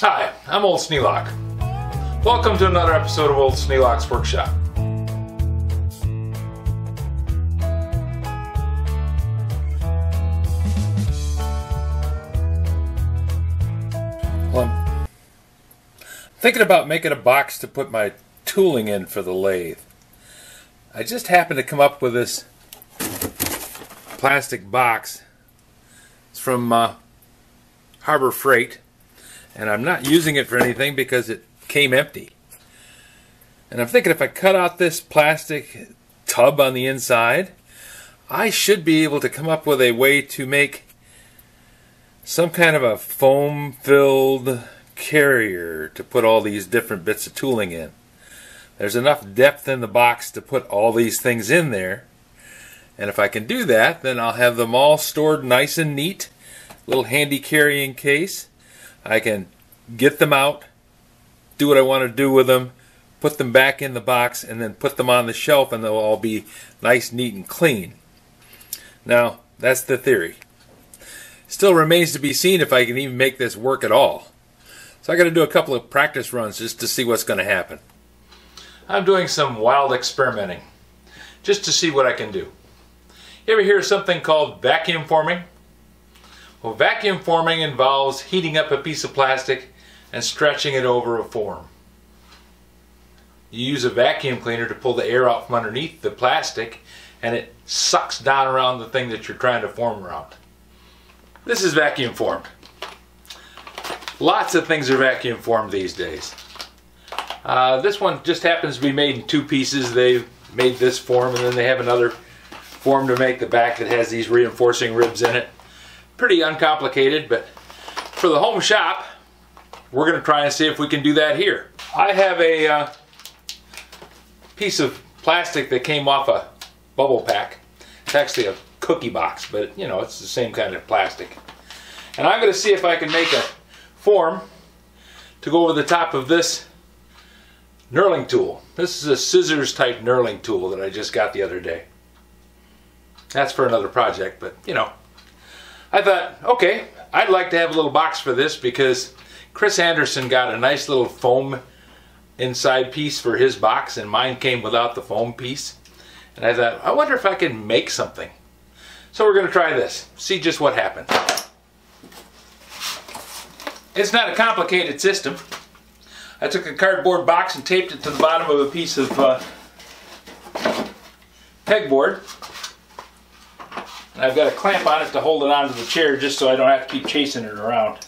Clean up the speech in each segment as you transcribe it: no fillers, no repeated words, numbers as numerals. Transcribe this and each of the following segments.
Hi, I'm Old Sneelock. Welcome to another episode of Old Sneelock's Workshop. Well, I'm thinking about making a box to put my tooling in for the lathe. I just happened to come up with this plastic box. It's from Harbor Freight. And I'm not using it for anything because it came empty. And I'm thinking if I cut out this plastic tub on the inside, I should be able to come up with a way to make some kind of a foam-filled carrier to put all these different bits of tooling in. There's enough depth in the box to put all these things in there. And if I can do that, then I'll have them all stored nice and neat. Little handy carrying case. I can get them out, do what I want to do with them, put them back in the box, and then put them on the shelf, and they'll all be nice, neat, and clean. Now, that's the theory. Still remains to be seen if I can even make this work at all. So I got to do a couple of practice runs just to see what's going to happen. I'm doing some wild experimenting, just to see what I can do. You ever hear of something called vacuum forming? Well, vacuum forming involves heating up a piece of plastic and stretching it over a form. You use a vacuum cleaner to pull the air out from underneath the plastic, and it sucks down around the thing that you're trying to form around. This is vacuum formed. Lots of things are vacuum formed these days. This one just happens to be made in two pieces. They made this form, and then they have another form to make the back that has these reinforcing ribs in it. Pretty uncomplicated, but for the home shop, we're going to try and see if we can do that here. I have a piece of plastic that came off a bubble pack. It's actually a cookie box, but you know, it's the same kind of plastic. And I'm going to see if I can make a form to go over the top of this knurling tool. This is a scissors type knurling tool that I just got the other day. That's for another project, but you know. I thought, okay, I'd like to have a little box for this because Chris Anderson got a nice little foam inside piece for his box, and mine came without the foam piece. And I thought, I wonder if I can make something. So we're going to try this, see just what happens. It's not a complicated system. I took a cardboard box and taped it to the bottom of a piece of pegboard. And I've got a clamp on it to hold it onto the chair just so I don't have to keep chasing it around.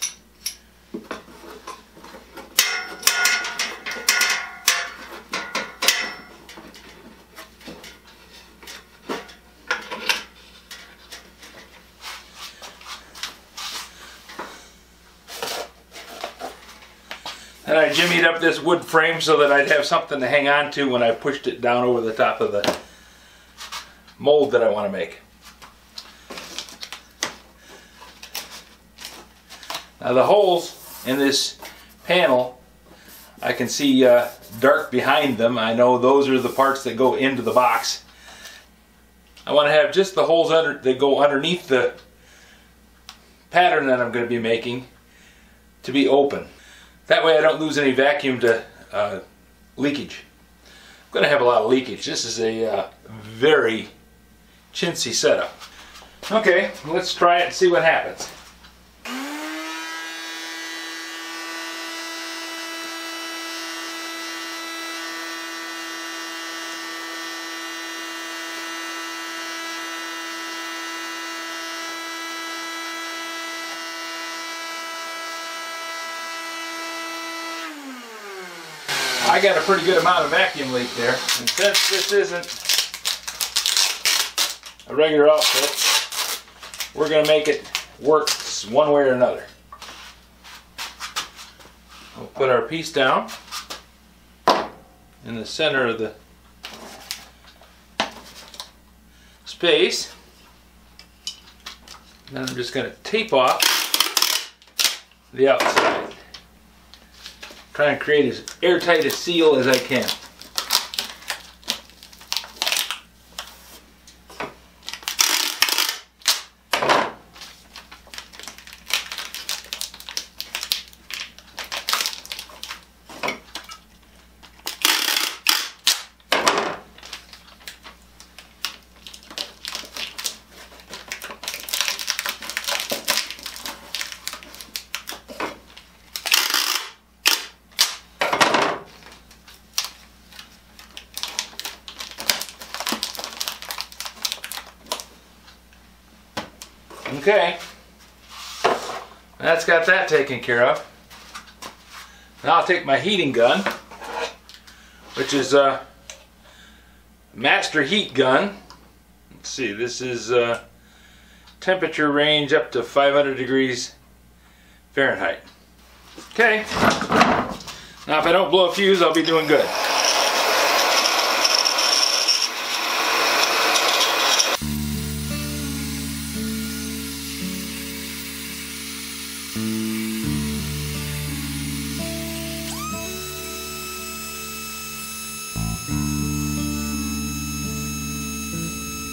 And I jimmied up this wood frame so that I'd have something to hang on to when I pushed it down over the top of the mold that I want to make. Now the holes in this panel, I can see dark behind them. I know those are the parts that go into the box. I want to have just the holes that go underneath the pattern that I'm going to be making to be open. That way I don't lose any vacuum to leakage. I'm going to have a lot of leakage. This is a very chintzy setup. Okay, let's try it and see what happens. I got a pretty good amount of vacuum leak there, and since this isn't a regular outfit, we're going to make it work one way or another. We'll put our piece down in the center of the space, and then I'm just going to tape off the outside. Try and create as airtight a seal as I can. Okay, that's got that taken care of. Now I'll take my heating gun, which is a master heat gun. Let's see, this is temperature range up to 500 degrees Fahrenheit. Okay, now if I don't blow a fuse, I'll be doing good.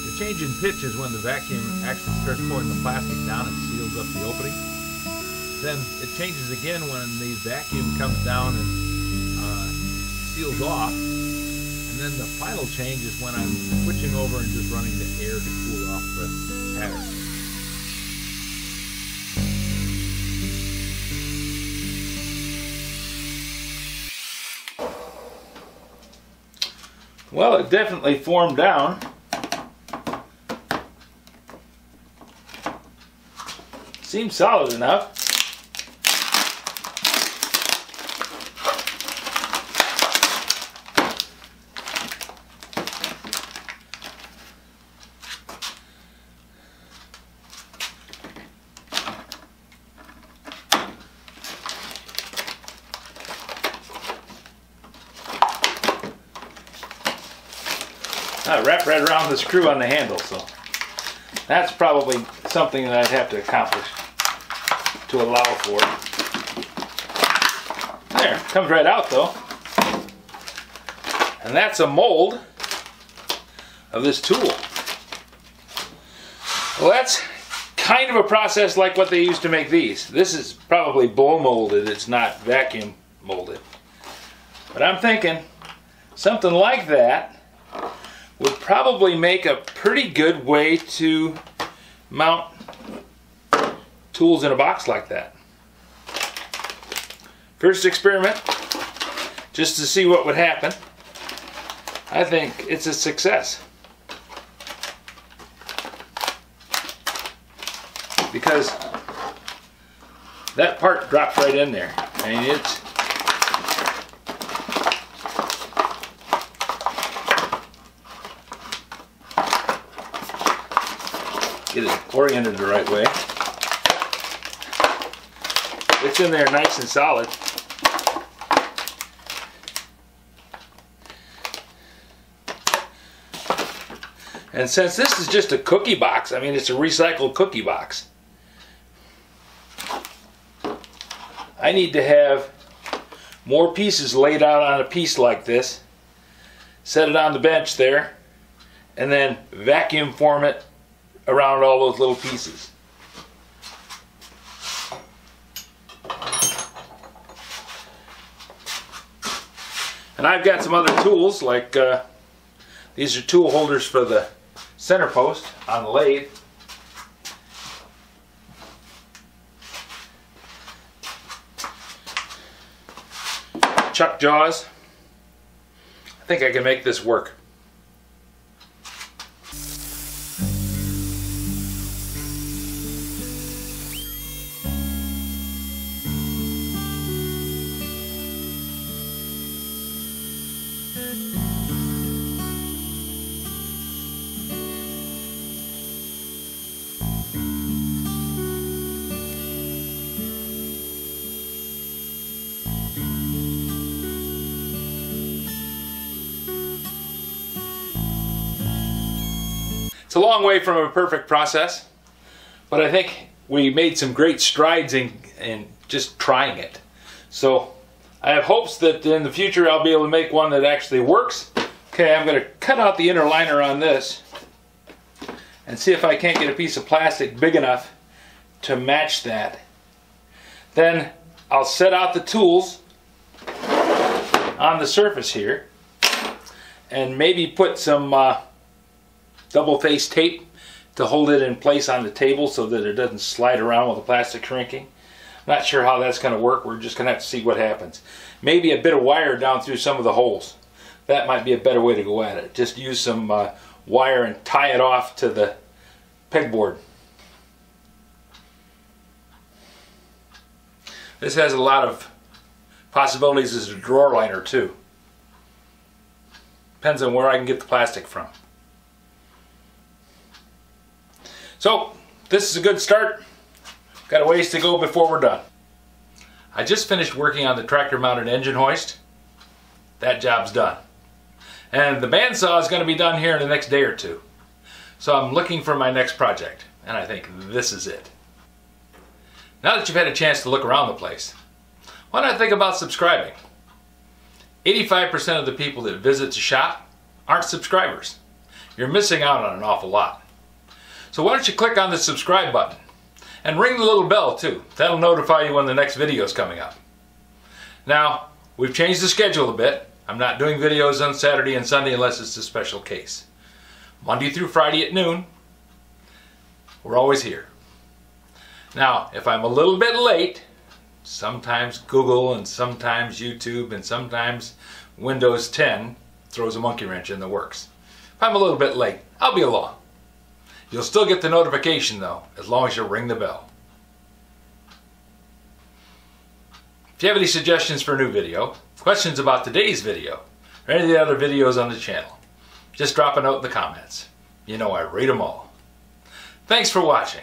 The change in pitch is when the vacuum actually starts pulling the plastic down and seals up the opening. Then it changes again when the vacuum comes down and seals off. And then the final change is when I'm switching over and just running the air to cool off the pattern. Well, it definitely formed down. Seems solid enough. I wrap right around the screw on the handle, so that's probably something that I'd have to accomplish to allow for it. There, comes right out though. And that's a mold of this tool. Well, that's kind of a process like what they used to make these. This is probably blow molded, it's not vacuum molded. But I'm thinking something like that would probably make a pretty good way to mount tools in a box like that. First experiment, just to see what would happen. I think it's a success. Because that part drops right in there. I mean, it's get it oriented the right way. It's in there nice and solid. And since this is just a cookie box, I mean it's a recycled cookie box, I need to have more pieces laid out on a piece like this, set it on the bench there, and then vacuum form it around all those little pieces. And I've got some other tools, like these are tool holders for the center post on the lathe. Chuck jaws. I think I can make this work. It's a long way from a perfect process, but I think we made some great strides in just trying it. So I have hopes that in the future I'll be able to make one that actually works. Okay, I'm going to cut out the inner liner on this and see if I can't get a piece of plastic big enough to match that. Then I'll set out the tools on the surface here and maybe put some double-face tape to hold it in place on the table so that it doesn't slide around with the plastic shrinking. Not sure how that's going to work. We're just going to have to see what happens. Maybe a bit of wire down through some of the holes. That might be a better way to go at it. Just use some wire and tie it off to the pegboard. This has a lot of possibilities as a drawer liner too. Depends on where I can get the plastic from. So, this is a good start. Got a ways to go before we're done. I just finished working on the tractor mounted engine hoist. That job's done. And the bandsaw is going to be done here in the next day or two. So I'm looking for my next project, and I think this is it. Now that you've had a chance to look around the place, why not think about subscribing? 85% of the people that visit the shop aren't subscribers. You're missing out on an awful lot. So why don't you click on the subscribe button and ring the little bell too. That'll notify you when the next video is coming up. Now, we've changed the schedule a bit. I'm not doing videos on Saturday and Sunday unless it's a special case. Monday through Friday at noon, we're always here. Now, if I'm a little bit late, sometimes Google and sometimes YouTube and sometimes Windows 10 throws a monkey wrench in the works. If I'm a little bit late, I'll be along. You'll still get the notification though, as long as you ring the bell. If you have any suggestions for a new video, questions about today's video, or any of the other videos on the channel, just drop a note in the comments. You know I read them all. Thanks for watching.